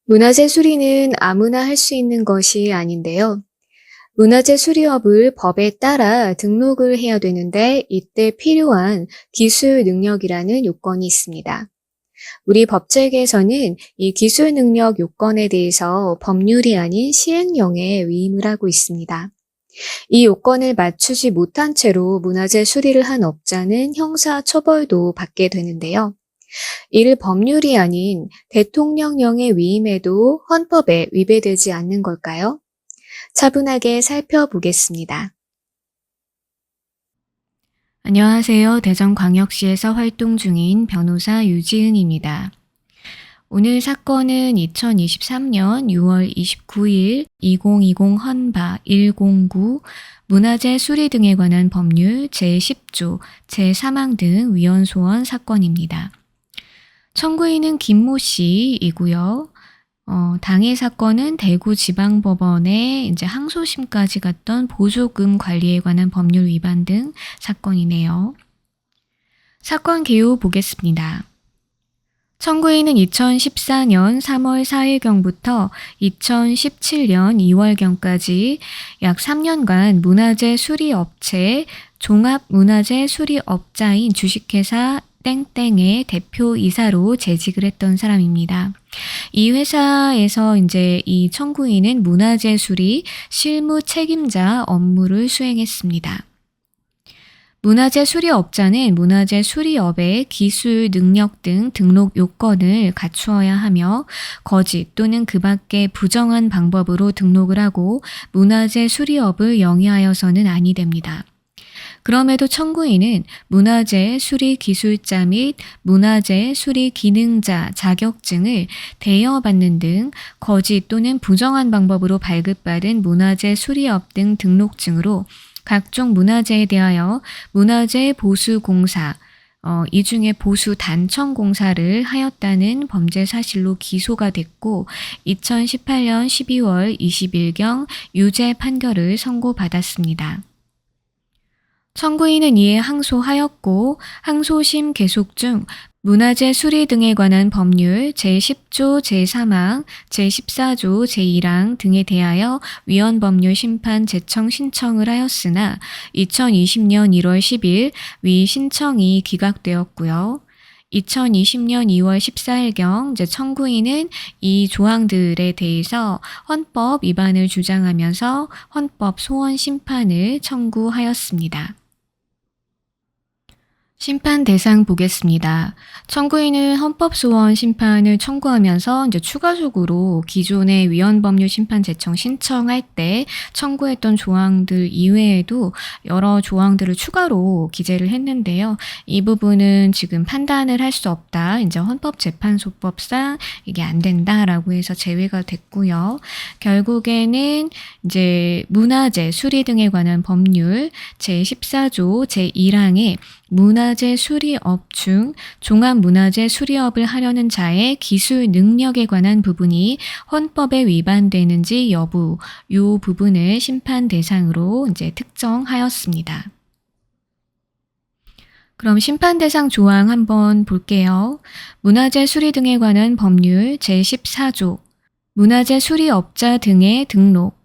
문화재 수리는 아무나 할 수 있는 것이 아닌데요. 문화재 수리업을 법에 따라 등록을 해야 되는데 이때 필요한 기술 능력이라는 요건이 있습니다. 우리 법제에서는 이 기술 능력 요건에 대해서 법률이 아닌 시행령에 위임을 하고 있습니다. 이 요건을 맞추지 못한 채로 문화재 수리를 한 업자는 형사 처벌도 받게 되는데요. 이를 법률이 아닌 대통령령의 위임에도 헌법에 위배되지 않는 걸까요? 차분하게 살펴보겠습니다. 안녕하세요. 대전광역시에서 활동 중인 변호사 유지은입니다. 오늘 사건은 2023년 6월 29일 2020 헌바 109 문화재 수리 등에 관한 법률 제10조 제3항 등 위헌소원 사건입니다. 청구인은 김모 씨이고요. 당해 사건은 대구지방법원에 이제 항소심까지 갔던 보조금 관리에 관한 법률 위반 등 사건이네요. 사건 개요 보겠습니다. 청구인은 2014년 3월 4일경부터 2017년 2월경까지 약 3년간 문화재 수리업체 종합문화재 수리업자인 주식회사 땡땡의 대표이사로 재직을 했던 사람입니다. 이 회사에서 이제 이 청구인은 문화재 수리 실무 책임자 업무를 수행했습니다. 문화재 수리업자는 문화재 수리업의 기술, 능력 등 등록 요건을 갖추어야 하며 거짓 또는 그 밖의 부정한 방법으로 등록을 하고 문화재 수리업을 영위하여서는 아니 됩니다. 그럼에도 청구인은 문화재 수리 기술자 및 문화재 수리 기능자 자격증을 대여받는 등 거짓 또는 부정한 방법으로 발급받은 문화재 수리업 등 등록증으로 각종 문화재에 대하여 문화재 보수 공사, 이 중에 보수 단청 공사를 하였다는 범죄 사실로 기소가 됐고 2018년 12월 20일경 유죄 판결을 선고받았습니다. 청구인은 이에 항소하였고 항소심 계속 중 문화재 수리 등에 관한 법률 제10조 제3항, 제14조 제1항 등에 대하여 위헌법률 심판 제청 신청을 하였으나 2020년 1월 10일 위 신청이 기각되었고요. 2020년 2월 14일경 이제 청구인은 이 조항들에 대해서 헌법 위반을 주장하면서 헌법 소원 심판을 청구하였습니다. 심판 대상 보겠습니다. 청구인은 헌법소원 심판을 청구하면서 이제 추가적으로 기존의 위헌법률 심판 제청 신청할 때 청구했던 조항들 이외에도 여러 조항들을 추가로 기재를 했는데요. 이 부분은 지금 판단을 할 수 없다. 이제 헌법재판소법상 이게 안 된다라고 해서 제외가 됐고요. 결국에는 이제 문화재 수리 등에 관한 법률 제14조 제1항에 문화재 수리업 중 종합문화재 수리업을 하려는 자의 기술 능력에 관한 부분이 헌법에 위반되는지 여부, 이 부분을 심판 대상으로 이제 특정하였습니다. 그럼 심판 대상 조항 한번 볼게요. 문화재 수리 등에 관한 법률 제14조 문화재 수리업자 등의 등록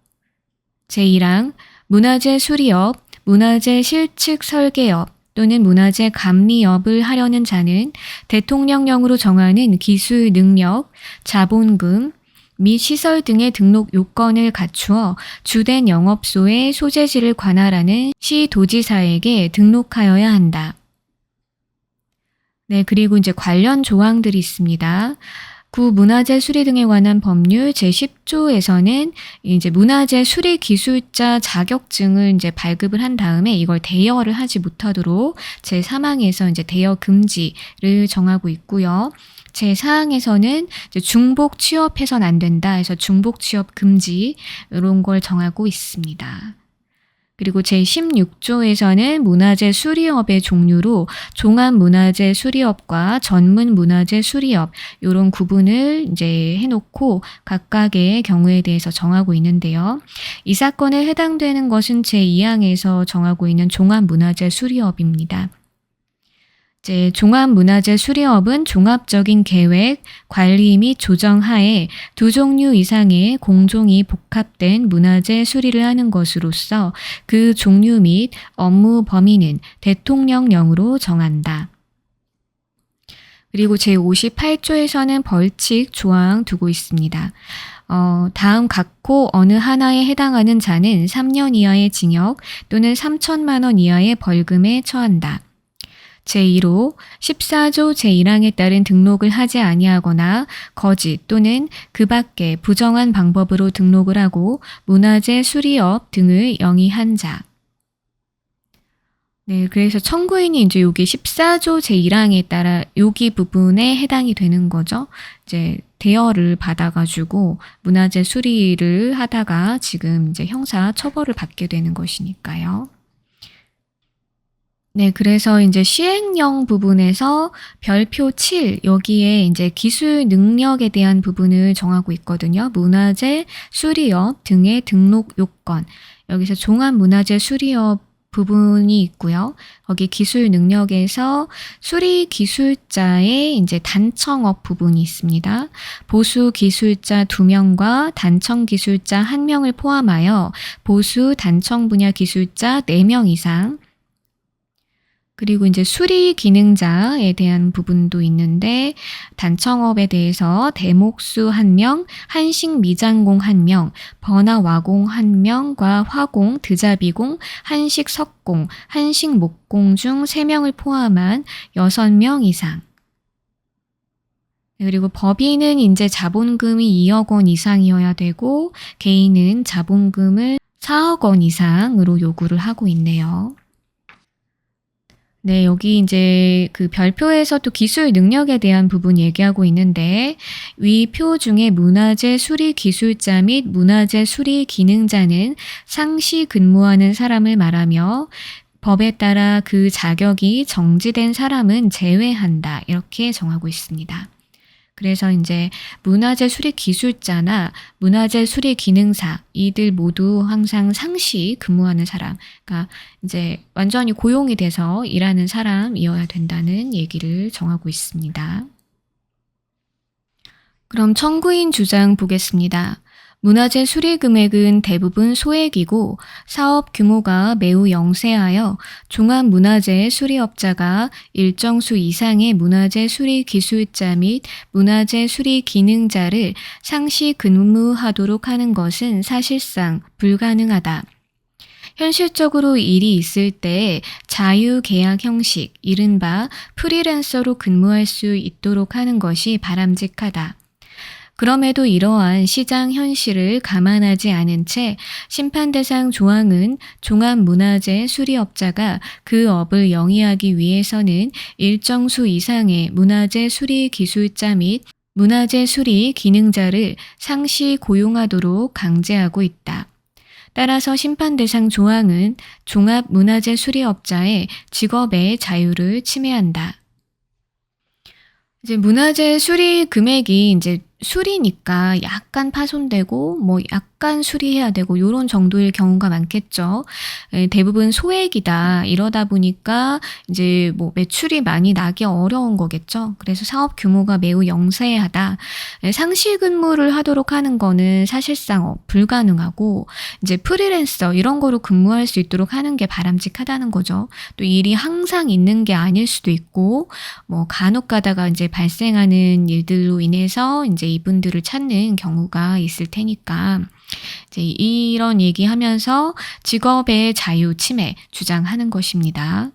제1항 문화재 수리업, 문화재 실측 설계업 또는 문화재 감리업을 하려는 자는 대통령령으로 정하는 기술 능력, 자본금 및 시설 등의 등록 요건을 갖추어 주된 영업소의 소재지를 관할하는 시도지사에게 등록하여야 한다. 네, 그리고 이제 관련 조항들이 있습니다. 구 문화재 수리 등에 관한 법률 제10조에서는 이제 문화재 수리 기술자 자격증을 이제 발급을 한 다음에 이걸 대여를 하지 못하도록 제3항에서 이제 대여 금지를 정하고 있고요. 제4항에서는 이제 중복 취업해서는 안 된다 해서 중복 취업 금지 이런 걸 정하고 있습니다. 그리고 제16조에서는 문화재 수리업의 종류로 종합문화재 수리업과 전문문화재 수리업 이런 구분을 이제 해놓고 각각의 경우에 대해서 정하고 있는데요. 이 사건에 해당되는 것은 제2항에서 정하고 있는 종합문화재 수리업입니다. 이제 종합문화재 수리업은 종합적인 계획, 관리 및 조정 하에 두 종류 이상의 공종이 복합된 문화재 수리를 하는 것으로서 그 종류 및 업무 범위는 대통령령으로 정한다. 그리고 제58조에서는 벌칙 조항 두고 있습니다. 다음 각호 어느 하나에 해당하는 자는 3년 이하의 징역 또는 3천만 원 이하의 벌금에 처한다. 제2로 14조 제1항에 따른 등록을 하지 아니하거나 거짓 또는 그 밖에 부정한 방법으로 등록을 하고 문화재 수리업 등을 영위한 자. 네, 그래서 청구인이 이제 여기 14조 제1항에 따라 여기 부분에 해당이 되는 거죠. 이제 대여를 받아가지고 문화재 수리를 하다가 지금 이제 형사 처벌을 받게 되는 것이니까요. 네, 그래서 이제 시행령 부분에서 별표 7, 여기에 이제 기술 능력에 대한 부분을 정하고 있거든요. 문화재 수리업 등의 등록 요건. 여기서 종합문화재 수리업 부분이 있고요. 거기 기술 능력에서 수리 기술자의 이제 단청업 부분이 있습니다. 보수 기술자 2명과 단청 기술자 1명을 포함하여 보수 단청 분야 기술자 4명 이상, 그리고 이제 수리 기능자에 대한 부분도 있는데 단청업에 대해서 대목수 1명, 한식 미장공 1명, 번화 와공 1명과 화공, 드자비공, 한식 석공, 한식 목공 중 3명을 포함한 6명 이상. 그리고 법인은 이제 자본금이 2억 원 이상이어야 되고 개인은 자본금을 4억 원 이상으로 요구를 하고 있네요. 네, 여기 이제 그 별표에서도 기술 능력에 대한 부분 얘기하고 있는데 위 표 중에 문화재 수리 기술자 및 문화재 수리 기능자는 상시 근무하는 사람을 말하며 법에 따라 그 자격이 정지된 사람은 제외한다. 이렇게 정하고 있습니다. 그래서 이제 문화재 수리 기술자나 문화재 수리 기능사 이들 모두 항상 상시 근무하는 사람, 그러니까 이제 완전히 고용이 돼서 일하는 사람이어야 된다는 얘기를 정하고 있습니다. 그럼 청구인 주장 보겠습니다. 문화재 수리 금액은 대부분 소액이고 사업 규모가 매우 영세하여 종합문화재 수리업자가 일정 수 이상의 문화재 수리 기술자 및 문화재 수리 기능자를 상시 근무하도록 하는 것은 사실상 불가능하다. 현실적으로 일이 있을 때 자유계약 형식, 이른바 프리랜서로 근무할 수 있도록 하는 것이 바람직하다. 그럼에도 이러한 시장 현실을 감안하지 않은 채 심판 대상 조항은 종합문화재 수리업자가 그 업을 영위하기 위해서는 일정 수 이상의 문화재 수리 기술자 및 문화재 수리 기능자를 상시 고용하도록 강제하고 있다. 따라서 심판 대상 조항은 종합문화재 수리업자의 직업의 자유를 침해한다. 이제 문화재 수리 금액이 이제 수리니까 약간 파손되고 뭐 약간 수리해야 되고 요런 정도일 경우가 많겠죠. 대부분 소액이다. 이러다 보니까 이제 뭐 매출이 많이 나기 어려운 거겠죠. 그래서 사업 규모가 매우 영세하다. 상시 근무를 하도록 하는 거는 사실상 불가능하고 이제 프리랜서 이런 거로 근무할 수 있도록 하는 게 바람직하다는 거죠. 또 일이 항상 있는 게 아닐 수도 있고 뭐 간혹 가다가 이제 발생하는 일들로 인해서 이제 이분들을 찾는 경우가 있을 테니까 이제 이런 얘기하면서 직업의 자유 침해 주장하는 것입니다.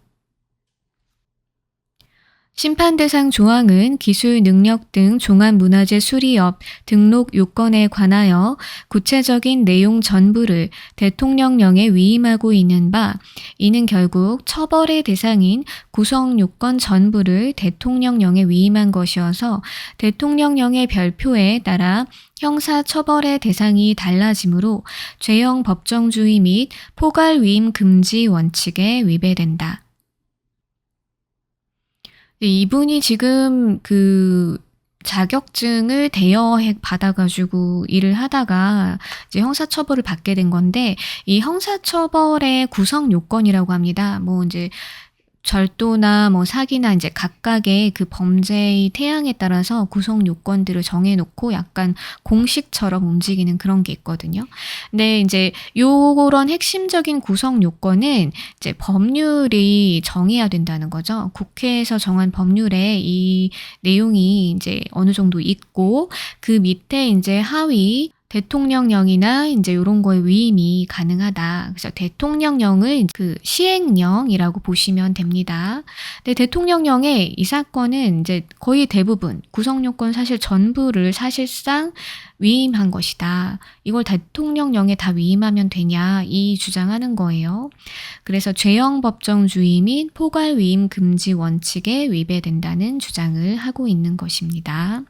심판 대상 조항은 기술 능력 등 종합문화재 수리업 등록 요건에 관하여 구체적인 내용 전부를 대통령령에 위임하고 있는 바, 이는 결국 처벌의 대상인 구성 요건 전부를 대통령령에 위임한 것이어서 대통령령의 별표에 따라 형사 처벌의 대상이 달라지므로 죄형 법정주의 및 포괄 위임 금지 원칙에 위배된다. 이분이 지금 그 자격증을 대여해 받아가지고 일을 하다가 이제 형사처벌을 받게 된 건데 이 형사처벌의 구성 요건이라고 합니다. 뭐 이제 절도나 뭐 사기나 이제 각각의 그 범죄의 태양에 따라서 구성 요건들을 정해 놓고 약간 공식처럼 움직이는 그런 게 있거든요. 근데 이제 요런 핵심적인 구성 요건은 이제 법률이 정해야 된다는 거죠. 국회에서 정한 법률에 이 내용이 이제 어느 정도 있고 그 밑에 이제 하위 대통령령이나 이제 요런 거에 위임이 가능하다. 그래서 대통령령을 그 시행령이라고 보시면 됩니다. 근데 대통령령의 이 사건은 이제 거의 대부분 구성요건 사실 전부를 사실상 위임한 것이다. 이걸 대통령령에 다 위임하면 되냐 이 주장하는 거예요. 그래서 죄형 법정주의 및 포괄 위임 금지 원칙에 위배된다는 주장을 하고 있는 것입니다.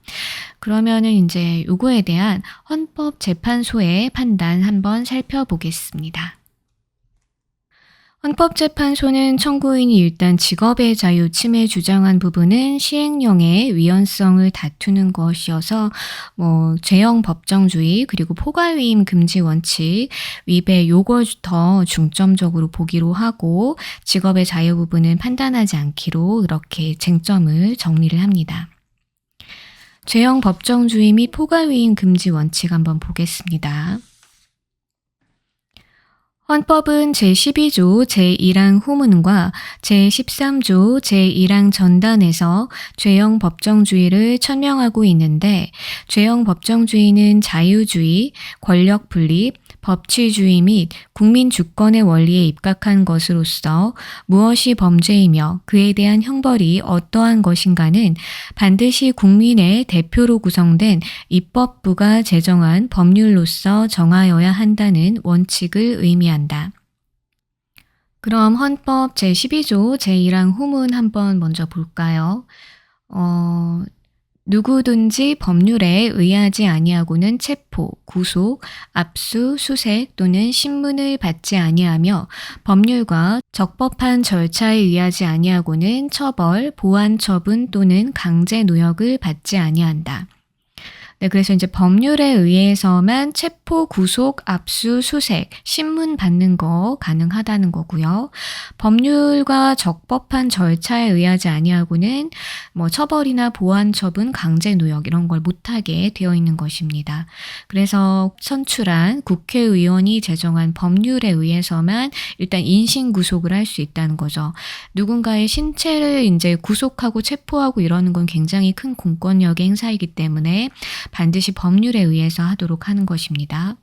그러면은 이제 요거에 대한 헌법재판소의 판단 한번 살펴보겠습니다. 헌법재판소는 청구인이 일단 직업의 자유 침해 주장한 부분은 시행령의 위헌성을 다투는 것이어서 죄형 법정주의 그리고 포괄위임 금지 원칙 위배 요걸 더 중점적으로 보기로 하고 직업의 자유 부분은 판단하지 않기로 이렇게 쟁점을 정리를 합니다. 죄형 법정주의 및 포괄위임 금지 원칙 한번 보겠습니다. 헌법은 제12조 제1항 후문과 제13조 제1항 전단에서 죄형 법정주의를 천명하고 있는데 죄형 법정주의는 자유주의, 권력 분립, 법치주의 및 국민 주권의 원리에 입각한 것으로서 무엇이 범죄이며 그에 대한 형벌이 어떠한 것인가는 반드시 국민의 대표로 구성된 입법부가 제정한 법률로서 정하여야 한다는 원칙을 의미한다. 그럼 헌법 제12조 제1항 후문 한번 먼저 볼까요? 누구든지 법률에 의하지 아니하고는 체포, 구속, 압수, 수색 또는 신문을 받지 아니하며 법률과 적법한 절차에 의하지 아니하고는 처벌, 보안 처분 또는 강제 노역을 받지 아니한다. 네, 그래서 이제 법률에 의해서만 체포, 구속, 압수, 수색, 신문 받는 거 가능하다는 거고요. 법률과 적법한 절차에 의하지 아니하고는 처벌이나 보안 처분, 강제 노역 이런 걸 못하게 되어 있는 것입니다. 그래서 선출한 국회의원이 제정한 법률에 의해서만 일단 인신 구속을 할 수 있다는 거죠. 누군가의 신체를 이제 구속하고 체포하고 이러는 건 굉장히 큰 공권력의 행사이기 때문에 반드시 법률에 의해서 하도록 하는 것입니다.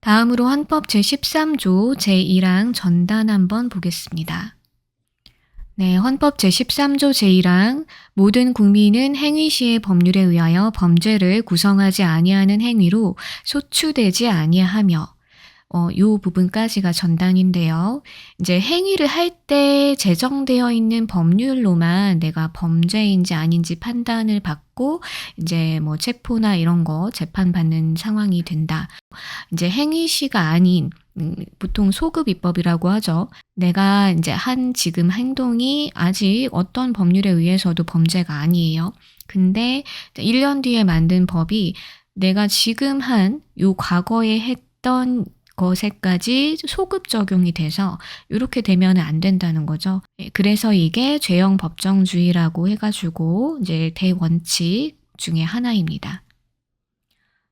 다음으로 헌법 제13조 제1항 전단 한번 보겠습니다. 네, 헌법 제13조 제1항 모든 국민은 행위 시의 법률에 의하여 범죄를 구성하지 아니하는 행위로 소추되지 아니하며 요 부분까지가 전단인데요. 이제 행위를 할 때 제정되어 있는 법률로만 내가 범죄인지 아닌지 판단을 받고 이제 체포나 이런 거 재판받는 상황이 된다. 이제 행위 시가 아닌 보통 소급 입법이라고 하죠. 내가 이제 지금 행동이 아직 어떤 법률에 의해서도 범죄가 아니에요. 근데 1년 뒤에 만든 법이 내가 지금 요 과거에 했던 것에까지 소급 적용이 돼서 이렇게 되면 안 된다는 거죠. 그래서 이게 죄형 법정주의라고 해가지고 이제 대원칙 중에 하나입니다.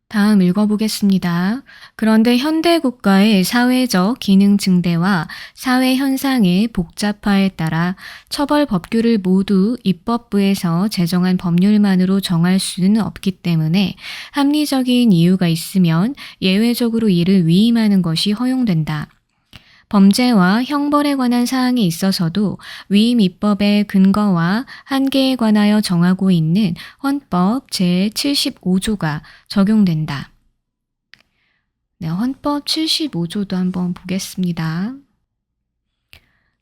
다음 읽어보겠습니다. 그런데 현대 국가의 사회적 기능 증대와 사회 현상의 복잡화에 따라 처벌 법규를 모두 입법부에서 제정한 법률만으로 정할 수는 없기 때문에 합리적인 이유가 있으면 예외적으로 이를 위임하는 것이 허용된다. 범죄와 형벌에 관한 사항에 있어서도 위임 입법의 근거와 한계에 관하여 정하고 있는 헌법 제75조가 적용된다. 네, 헌법 75조도 한번 보겠습니다.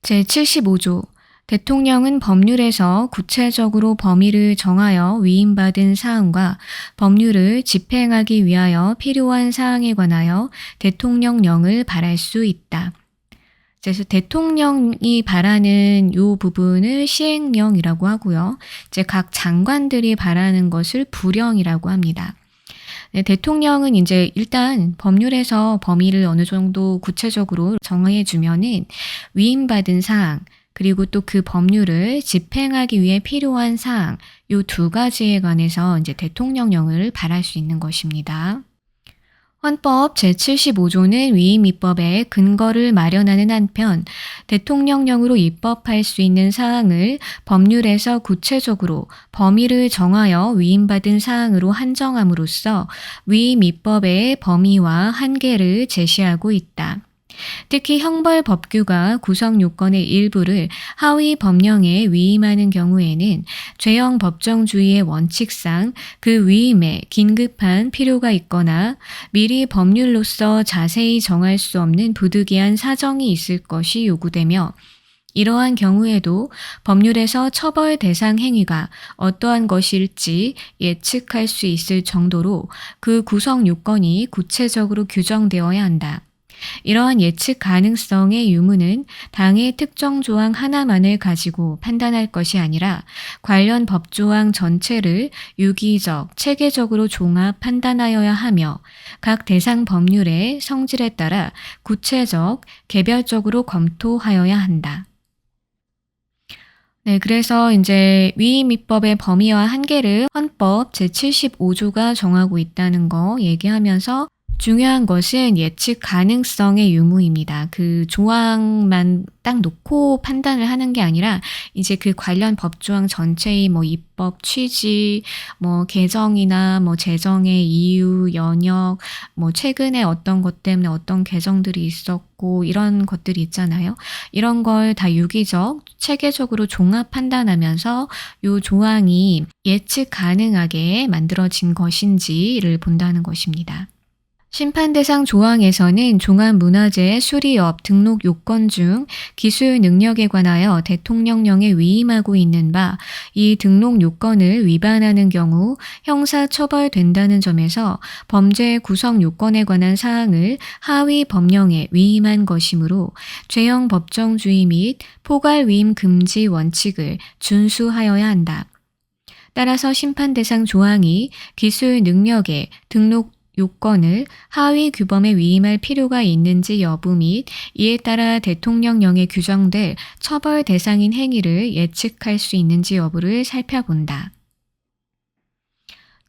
제75조 대통령은 법률에서 구체적으로 범위를 정하여 위임받은 사항과 법률을 집행하기 위하여 필요한 사항에 관하여 대통령령을 발할 수 있다. 그래서 대통령이 발하는 요 부분을 시행령이라고 하고요. 이제 각 장관들이 발하는 것을 부령이라고 합니다. 네, 대통령은 이제 일단 법률에서 범위를 어느 정도 구체적으로 정해주면은 위임받은 사항, 그리고 또 그 법률을 집행하기 위해 필요한 사항, 요 두 가지에 관해서 이제 대통령령을 발할 수 있는 것입니다. 헌법 제75조는 위임 입법의 근거를 마련하는 한편 대통령령으로 입법할 수 있는 사항을 법률에서 구체적으로 범위를 정하여 위임받은 사항으로 한정함으로써 위임 입법의 범위와 한계를 제시하고 있다. 특히 형벌 법규가 구성 요건의 일부를 하위 법령에 위임하는 경우에는 죄형 법정주의의 원칙상 그 위임에 긴급한 필요가 있거나 미리 법률로서 자세히 정할 수 없는 부득이한 사정이 있을 것이 요구되며 이러한 경우에도 법률에서 처벌 대상 행위가 어떠한 것일지 예측할 수 있을 정도로 그 구성 요건이 구체적으로 규정되어야 한다. 이러한 예측 가능성의 유무는 당의 특정 조항 하나만을 가지고 판단할 것이 아니라 관련 법조항 전체를 유기적, 체계적으로 종합 판단하여야 하며 각 대상 법률의 성질에 따라 구체적, 개별적으로 검토하여야 한다. 네, 그래서 이제 위임 입법의 범위와 한계를 헌법 제75조가 정하고 있다는 거 얘기하면서 중요한 것은 예측 가능성의 유무입니다. 그 조항만 딱 놓고 판단을 하는 게 아니라 이제 그 관련 법조항 전체의 뭐 입법 취지, 뭐 개정이나 뭐 제정의 이유, 연역, 뭐 최근에 어떤 것 때문에 어떤 개정들이 있었고 이런 것들이 있잖아요. 이런 걸 다 유기적, 체계적으로 종합 판단하면서 요 조항이 예측 가능하게 만들어진 것인지를 본다는 것입니다. 심판 대상 조항에서는 종합문화재 수리업 등록 요건 중 기술 능력에 관하여 대통령령에 위임하고 있는 바 이 등록 요건을 위반하는 경우 형사 처벌된다는 점에서 범죄 구성 요건에 관한 사항을 하위 법령에 위임한 것이므로 죄형 법정주의 및 포괄 위임 금지 원칙을 준수하여야 한다. 따라서 심판 대상 조항이 기술 능력에 등록 요건을 하위 규범에 위임할 필요가 있는지 여부 및 이에 따라 대통령령에 규정될 처벌 대상인 행위를 예측할 수 있는지 여부를 살펴본다.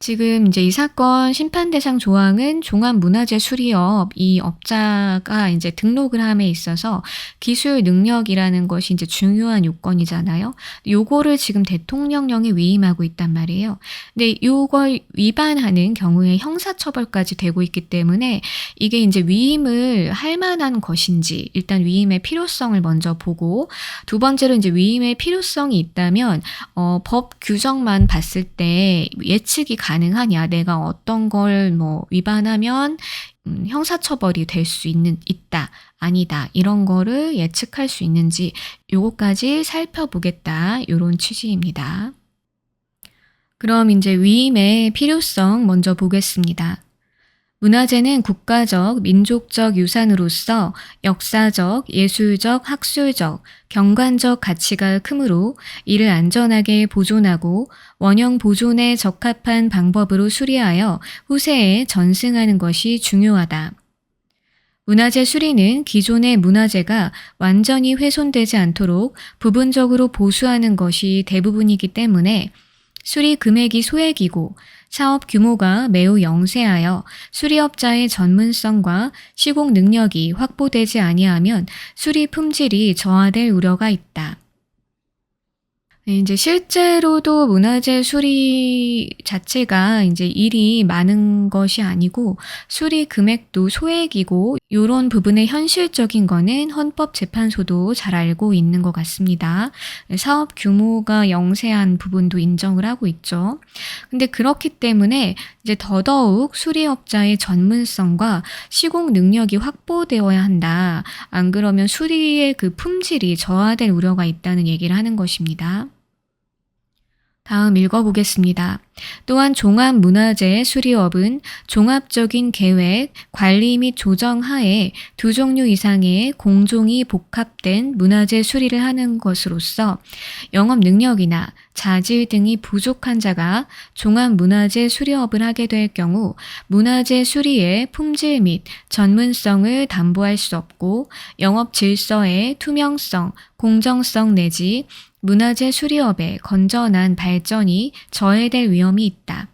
지금 이제 이 사건 심판 대상 조항은 종합문화재 수리업 이 업자가 이제 등록을 함에 있어서 기술 능력이라는 것이 이제 중요한 요건이잖아요. 요거를 지금 대통령령에 위임하고 있단 말이에요. 근데 요걸 위반하는 경우에 형사처벌까지 되고 있기 때문에 이게 이제 위임을 할 만한 것인지 일단 위임의 필요성을 먼저 보고 두 번째로 이제 위임의 필요성이 있다면 법 규정만 봤을 때 예측이 가능하냐, 내가 어떤 걸 뭐 위반하면 형사처벌이 될 수 있다, 아니다, 이런 거를 예측할 수 있는지 요거까지 살펴보겠다, 요런 취지입니다. 그럼 이제 위임의 필요성 먼저 보겠습니다. 문화재는 국가적, 민족적 유산으로서 역사적, 예술적, 학술적, 경관적 가치가 크므로 이를 안전하게 보존하고 원형 보존에 적합한 방법으로 수리하여 후세에 전승하는 것이 중요하다. 문화재 수리는 기존의 문화재가 완전히 훼손되지 않도록 부분적으로 보수하는 것이 대부분이기 때문에 수리 금액이 소액이고 사업 규모가 매우 영세하여 수리업자의 전문성과 시공 능력이 확보되지 아니하면 수리 품질이 저하될 우려가 있다. 이제 실제로도 문화재 수리 자체가 이제 일이 많은 것이 아니고 수리 금액도 소액이고 이런 부분의 현실적인 거는 헌법재판소도 잘 알고 있는 것 같습니다. 사업 규모가 영세한 부분도 인정을 하고 있죠. 근데 그렇기 때문에 이제 더더욱 수리업자의 전문성과 시공 능력이 확보되어야 한다. 안 그러면 수리의 그 품질이 저하될 우려가 있다는 얘기를 하는 것입니다. 다음 읽어보겠습니다. 또한 종합문화재 수리업은 종합적인 계획, 관리 및 조정 하에 두 종류 이상의 공종이 복합된 문화재 수리를 하는 것으로서 영업 능력이나 자질 등이 부족한 자가 종합문화재 수리업을 하게 될 경우 문화재 수리의 품질 및 전문성을 담보할 수 없고 영업 질서의 투명성, 공정성 내지 문화재 수리업의 건전한 발전이 저해될 위험이 있다.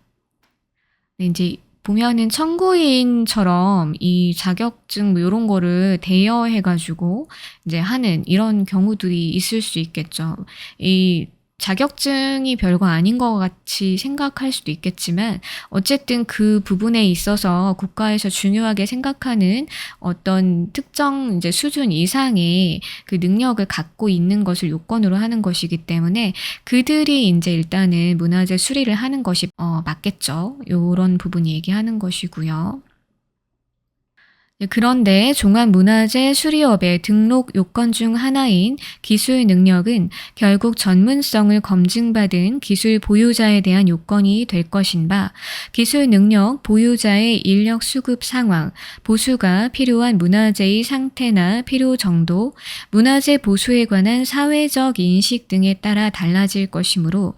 네, 이제 보면은 청구인처럼 이 자격증 뭐 이런 거를 대여해가지고 이제 하는 이런 경우들이 있을 수 있겠죠. 이 자격증이 별거 아닌 것 같이 생각할 수도 있겠지만 어쨌든 그 부분에 있어서 국가에서 중요하게 생각하는 어떤 특정 이제 수준 이상의 그 능력을 갖고 있는 것을 요건으로 하는 것이기 때문에 그들이 이제 일단은 문화재 수리를 하는 것이 맞겠죠. 요런 부분 얘기하는 것이고요. 네, 그런데 종합문화재 수리업의 등록 요건 중 하나인 기술 능력은 결국 전문성을 검증받은 기술 보유자에 대한 요건이 될 것인 바, 기술 능력 보유자의 인력 수급 상황, 보수가 필요한 문화재의 상태나 필요 정도, 문화재 보수에 관한 사회적 인식 등에 따라 달라질 것이므로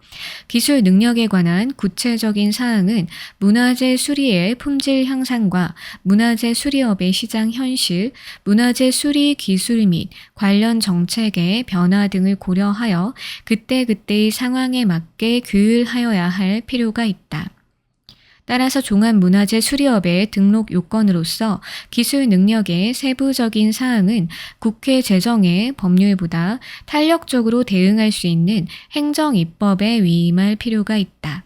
기술 능력에 관한 구체적인 사항은 문화재 수리의 품질 향상과 문화재 수리업의 시장 현실, 문화재 수리 기술 및 관련 정책의 변화 등을 고려하여 그때그때의 상황에 맞게 규율하여야 할 필요가 있다. 따라서 종합문화재 수리업의 등록 요건으로서 기술 능력의 세부적인 사항은 국회 제정의 법률보다 탄력적으로 대응할 수 있는 행정입법에 위임할 필요가 있다.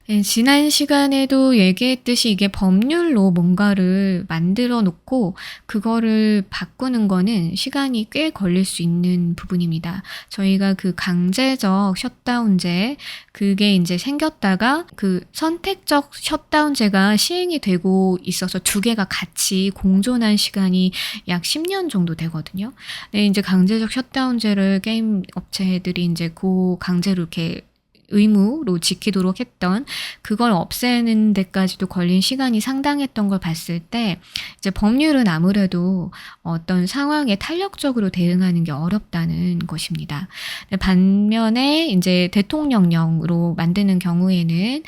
네, 지난 시간에도 얘기했듯이 이게 법률로 뭔가를 만들어 놓고 그거를 바꾸는 거는 시간이 꽤 걸릴 수 있는 부분입니다. 저희가 그 강제적 셧다운제 그게 이제 생겼다가 그 선택적 셧다운제가 시행이 되고 있어서 두 개가 같이 공존한 시간이 약 10년 정도 되거든요. 네, 이제 강제적 셧다운제를 게임 업체들이 이제 강제로 이렇게 의무로 지키도록 했던 그걸 없애는 데까지도 걸린 시간이 상당했던 걸 봤을 때 이제 법률은 아무래도 어떤 상황에 탄력적으로 대응하는 게 어렵다는 것입니다. 반면에 이제 대통령령으로 만드는 경우에는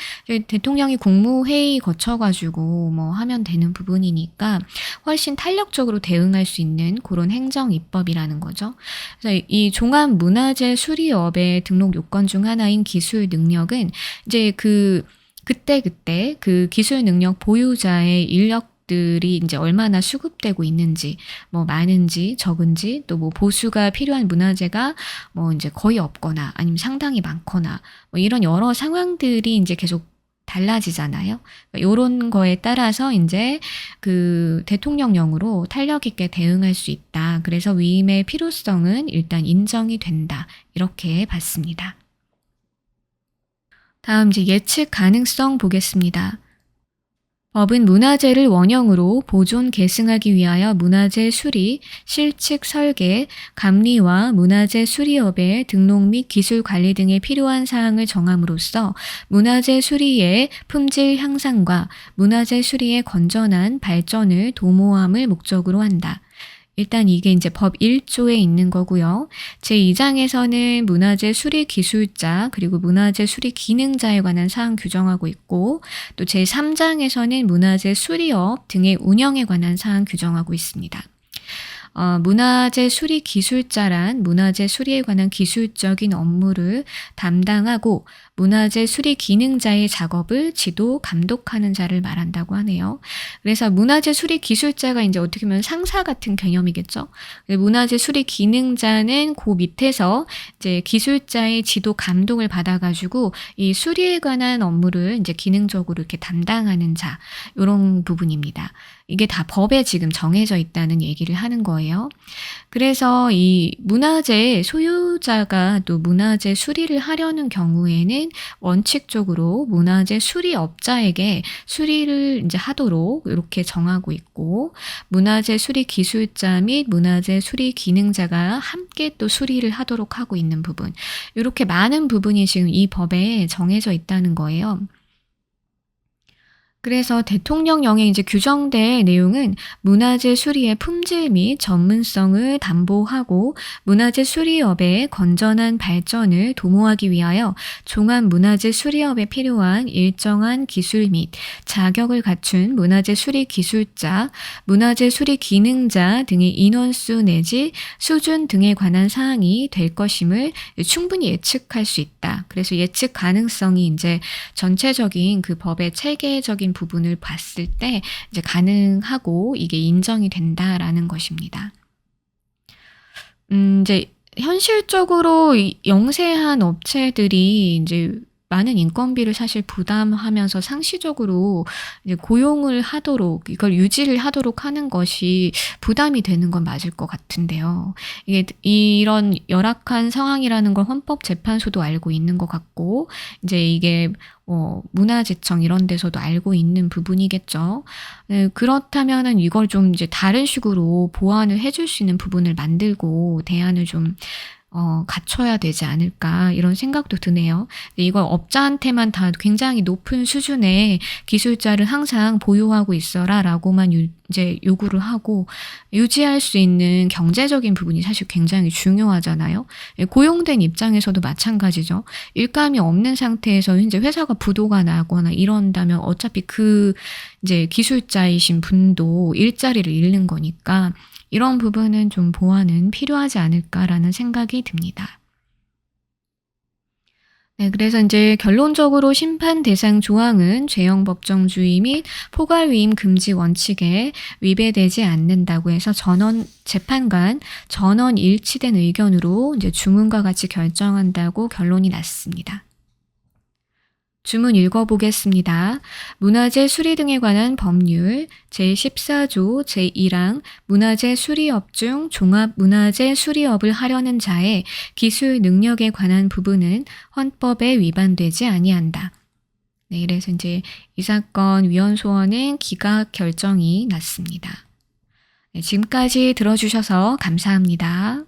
대통령이 국무회의 거쳐가지고 뭐 하면 되는 부분이니까 훨씬 탄력적으로 대응할 수 있는 그런 행정입법이라는 거죠. 그래서 이 종합문화재 수리업의 등록 요건 중 하나인 기술 능력은 이제 그때 그 기술 능력 보유자의 인력들이 이제 얼마나 수급되고 있는지, 뭐 많은지 적은지, 또 뭐 보수가 필요한 문화재가 뭐 이제 거의 없거나 아니면 상당히 많거나 뭐 이런 여러 상황들이 이제 계속 달라지잖아요. 이런 거에 따라서 이제 그 대통령령으로 탄력 있게 대응할 수 있다. 그래서 위임의 필요성은 일단 인정이 된다. 이렇게 봤습니다. 다음 이제 예측 가능성 보겠습니다. 법은 문화재를 원형으로 보존 계승하기 위하여 문화재 수리, 실측 설계, 감리와 문화재 수리업의 등록 및 기술 관리 등에 필요한 사항을 정함으로써 문화재 수리의 품질 향상과 문화재 수리의 건전한 발전을 도모함을 목적으로 한다. 일단 이게 이제 법 1조에 있는 거고요. 제2장에서는 문화재 수리 기술자 그리고 문화재 수리 기능자에 관한 사항 규정하고 있고 또 제3장에서는 문화재 수리업 등의 운영에 관한 사항 규정하고 있습니다. 문화재 수리 기술자란 문화재 수리에 관한 기술적인 업무를 담당하고 문화재 수리 기능자의 작업을 지도, 감독하는 자를 말한다고 하네요. 그래서 문화재 수리 기술자가 이제 어떻게 보면 상사 같은 개념이겠죠. 문화재 수리 기능자는 그 밑에서 이제 기술자의 지도, 감독을 받아가지고 이 수리에 관한 업무를 이제 기능적으로 이렇게 담당하는 자, 이런 부분입니다. 이게 다 법에 지금 정해져 있다는 얘기를 하는 거예요. 그래서 이 문화재 소유자가 또 문화재 수리를 하려는 경우에는 원칙적으로 문화재 수리업자에게 수리를 이제 하도록 이렇게 정하고 있고, 문화재 수리 기술자 및 문화재 수리 기능자가 함께 또 수리를 하도록 하고 있는 부분. 이렇게 많은 부분이 지금 이 법에 정해져 있다는 거예요. 그래서 대통령령에 이제 규정된 내용은 문화재 수리의 품질 및 전문성을 담보하고 문화재 수리업의 건전한 발전을 도모하기 위하여 종합 문화재 수리업에 필요한 일정한 기술 및 자격을 갖춘 문화재 수리 기술자, 문화재 수리 기능자 등의 인원수 내지 수준 등에 관한 사항이 될 것임을 충분히 예측할 수 있다. 그래서 예측 가능성이 이제 전체적인 그 법의 체계적인 부분을 봤을 때 이제 가능하고 이게 인정이 된다라는 것입니다. 이제 현실적으로 영세한 업체들이 이제 많은 인건비를 사실 부담하면서 상시적으로 이제 고용을 하도록, 이걸 유지를 하도록 하는 것이 부담이 되는 건 맞을 것 같은데요. 이게 이런 열악한 상황이라는 걸 헌법재판소도 알고 있는 것 같고, 이제 이게 문화재청 이런 데서도 알고 있는 부분이겠죠. 네, 그렇다면은 이걸 좀 이제 다른 식으로 보완을 해줄 수 있는 부분을 만들고 대안을 좀 갖춰야 되지 않을까 이런 생각도 드네요. 이걸 업자한테만 다 굉장히 높은 수준의 기술자를 항상 보유하고 있어라라고만 이제 요구를 하고 유지할 수 있는 경제적인 부분이 사실 굉장히 중요하잖아요. 고용된 입장에서도 마찬가지죠. 일감이 없는 상태에서 이제 회사가 부도가 나거나 이런다면 어차피 그 이제 기술자이신 분도 일자리를 잃는 거니까 이런 부분은 좀 보완은 필요하지 않을까라는 생각이 듭니다. 네, 그래서 이제 결론적으로 심판 대상 조항은 죄형 법정주의 및 포괄 위임 금지 원칙에 위배되지 않는다고 해서 재판관 전원 일치된 의견으로 이제 주문과 같이 결정한다고 결론이 났습니다. 주문 읽어보겠습니다. 문화재 수리 등에 관한 법률 제14조 제1항 문화재 수리업 중 종합 문화재 수리업을 하려는 자의 기술 능력에 관한 부분은 헌법에 위반되지 아니한다. 네, 그래서 이제 이 사건 위헌 소원은 기각 결정이 났습니다. 네, 지금까지 들어주셔서 감사합니다.